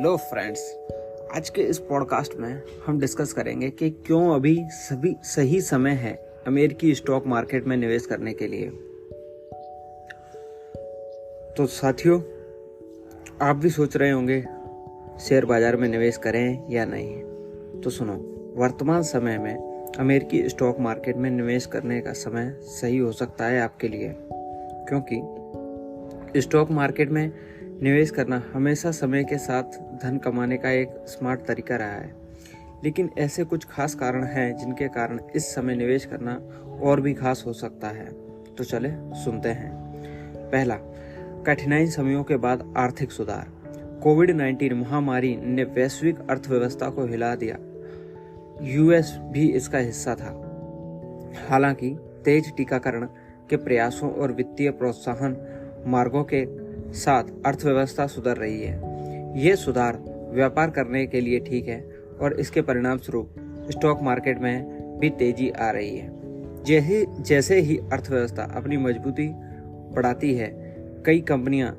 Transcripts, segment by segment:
Hello friends, आज के इस पॉडकास्ट में हम डिस्कस करेंगे कि क्यों अभी सही समय है अमेरिकी स्टॉक मार्केट में निवेश करने के लिए। तो साथियों, आप भी सोच रहे होंगे शेयर बाजार में निवेश करें या नहीं। तो सुनो, वर्तमान समय में अमेरिकी स्टॉक मार्केट में निवेश करने का समय सही हो सकता है आपके लिए, क्योंकि स्टॉक मार्केट में निवेश करना हमेशा समय के साथ धन कमाने का एक स्मार्ट तरीका रहा है। लेकिन ऐसे कुछ खास कारण हैं जिनके कारण इस समय निवेश करना और भी खास हो सकता है। तो चले सुनते हैं। पहला, कठिनाई समयों के बाद आर्थिक सुधार। कोविड-19 महामारी ने वैश्विक अर्थव्यवस्था को हिला दिया। यूएस भी इसका हिस्सा था। हालांकि तेज टीकाकरण के प्रयासों और वित्तीय प्रोत्साहन मार्गों के साथ अर्थव्यवस्था सुधर रही है। ये सुधार व्यापार करने के लिए ठीक है और इसके परिणाम स्वरूप स्टॉक मार्केट में भी तेजी आ रही है। जैसे ही अर्थव्यवस्था अपनी मजबूती बढ़ाती है, कई कंपनियां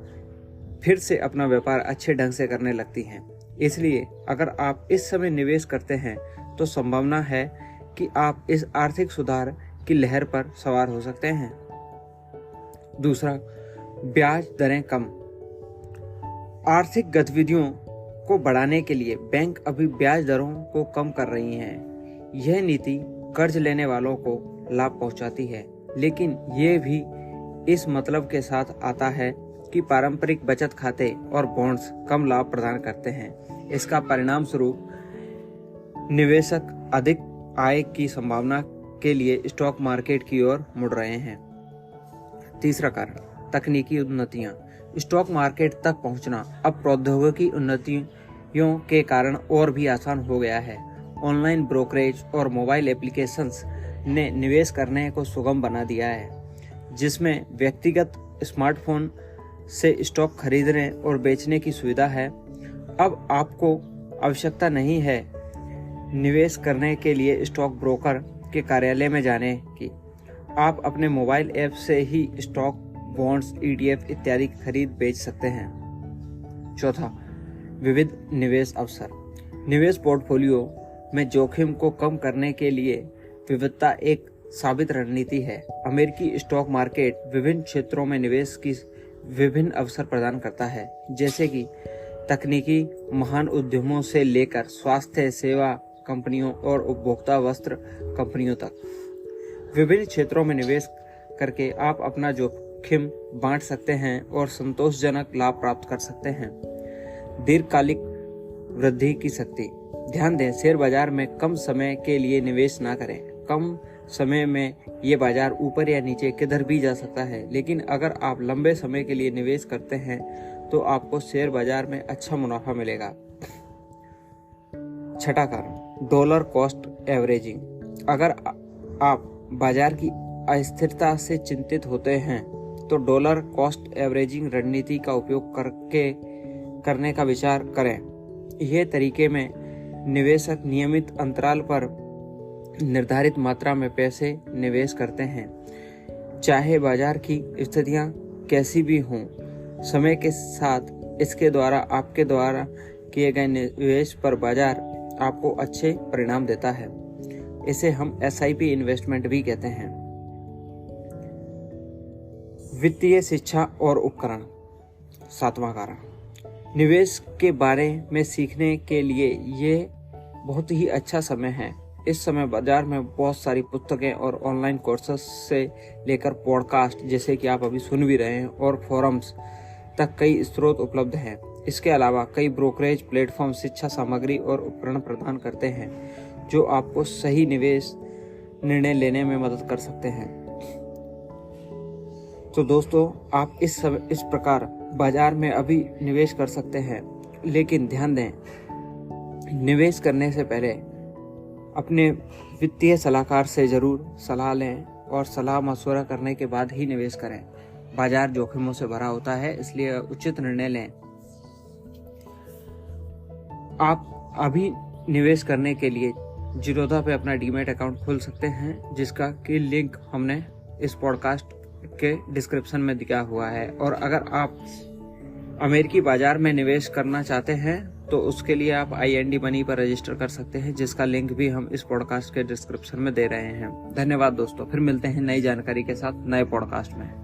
फिर से अपना व्यापार अच्छे ढंग से करने लगती हैं। इसलिए अगर आप इस समय निवेश करते हैं तो संभावना है कि आप इस आर्थिक सुधार की लहर पर सवार हो सकते हैं। दूसरा, ब्याज दरें कम। आर्थिक गतिविधियों को बढ़ाने के लिए बैंक अभी ब्याज दरों को कम कर रही हैं। यह नीति कर्ज लेने वालों को लाभ पहुंचाती है, लेकिन यह भी इस मतलब के साथ आता है कि पारंपरिक बचत खाते और बॉन्ड्स कम लाभ प्रदान करते हैं। इसका परिणाम स्वरूप निवेशक अधिक आय की संभावना के लिए स्टॉक मार्केट की ओर मुड़ रहे हैं। तीसरा कारण, तकनीकी उन्नतियां। स्टॉक मार्केट तक पहुंचना अब प्रौद्योगिकी उन्नतियों के कारण और भी आसान हो गया है। ऑनलाइन ब्रोकरेज और मोबाइल एप्लीकेशंस ने निवेश करने को सुगम बना दिया है, जिसमें व्यक्तिगत स्मार्टफोन से स्टॉक खरीदने और बेचने की सुविधा है। अब आपको आवश्यकता नहीं है निवेश करने के लिए स्टॉक ब्रोकर के कार्यालय में जाने की। आप अपने मोबाइल ऐप से ही स्टॉक, बॉन्ड्स, ETF इत्यादि खरीद बेच सकते हैं। चौथा, विविध निवेश अवसर। निवेश पोर्टफोलियो में जोखिम को कम करने के लिए विविधता एक साबित रणनीति है। अमेरिकी स्टॉक मार्केट विभिन्न क्षेत्रों में निवेश की विभिन्न अवसर प्रदान करता है, जैसे कि तकनीकी महान उद्यमों से लेकर स्वास्थ्य सेवा कंपनियों और उपभोक्ता वस्त्र कंपनियों तक। विभिन्न क्षेत्रों में निवेश करके आप अपना जोखिम बांट सकते हैं और संतोषजनक लाभ प्राप्त कर सकते हैं। दीर्घकालिक वृद्धि की शक्ति। ध्यान दें, शेयर बाजार में कम समय के लिए निवेश ना करें। कम समय में ये बाजार ऊपर या नीचे किधर भी जा सकता है, लेकिन अगर आप लंबे समय के लिए निवेश करते हैं तो आपको शेयर बाजार में अच्छा मुनाफा मिलेगा। छठा कारण, डॉलर कॉस्ट एवरेजिंग। अगर आप बाजार की अस्थिरता से चिंतित होते हैं तो डॉलर कॉस्ट एवरेजिंग रणनीति का उपयोग करने का विचार करें। यह तरीके में निवेशक नियमित अंतराल पर निर्धारित मात्रा में पैसे निवेश करते हैं, चाहे बाजार की स्थितियां कैसी भी हों। समय के साथ इसके द्वारा आपके द्वारा किए गए निवेश पर बाजार आपको अच्छे परिणाम देता है। इसे हम SIP इन्वेस्टमेंट भी कहते हैं। वित्तीय शिक्षा और उपकरण। सातवां कारण, निवेश के बारे में सीखने के लिए ये बहुत ही अच्छा समय है। इस समय बाजार में बहुत सारी पुस्तकें और ऑनलाइन कोर्सेस से लेकर पॉडकास्ट, जैसे कि आप अभी सुन भी रहे हैं, और फोरम्स तक कई स्रोत उपलब्ध हैं। इसके अलावा कई ब्रोकरेज प्लेटफॉर्म शिक्षा सामग्री और उपकरण प्रदान करते हैं जो आपको सही निवेश निर्णय लेने में मदद कर सकते हैं। तो दोस्तों, आप इस प्रकार बाजार में अभी निवेश कर सकते हैं, लेकिन ध्यान दें, निवेश करने से पहले अपने वित्तीय सलाहकार से जरूर सलाह लें और सलाह मशवरा करने के बाद ही निवेश करें। बाजार जोखिमों से भरा होता है, इसलिए उचित निर्णय लें। आप अभी निवेश करने के लिए जीरोधा पे अपना डीमैट अकाउंट खोल सकते हैं, जिसका की लिंक हमने इस पॉडकास्ट के डिस्क्रिप्शन में दिया हुआ है। और अगर आप अमेरिकी बाजार में निवेश करना चाहते हैं तो उसके लिए आप IND मनी पर रजिस्टर कर सकते हैं, जिसका लिंक भी हम इस पॉडकास्ट के डिस्क्रिप्शन में दे रहे हैं। धन्यवाद दोस्तों, फिर मिलते हैं नई जानकारी के साथ नए पॉडकास्ट में।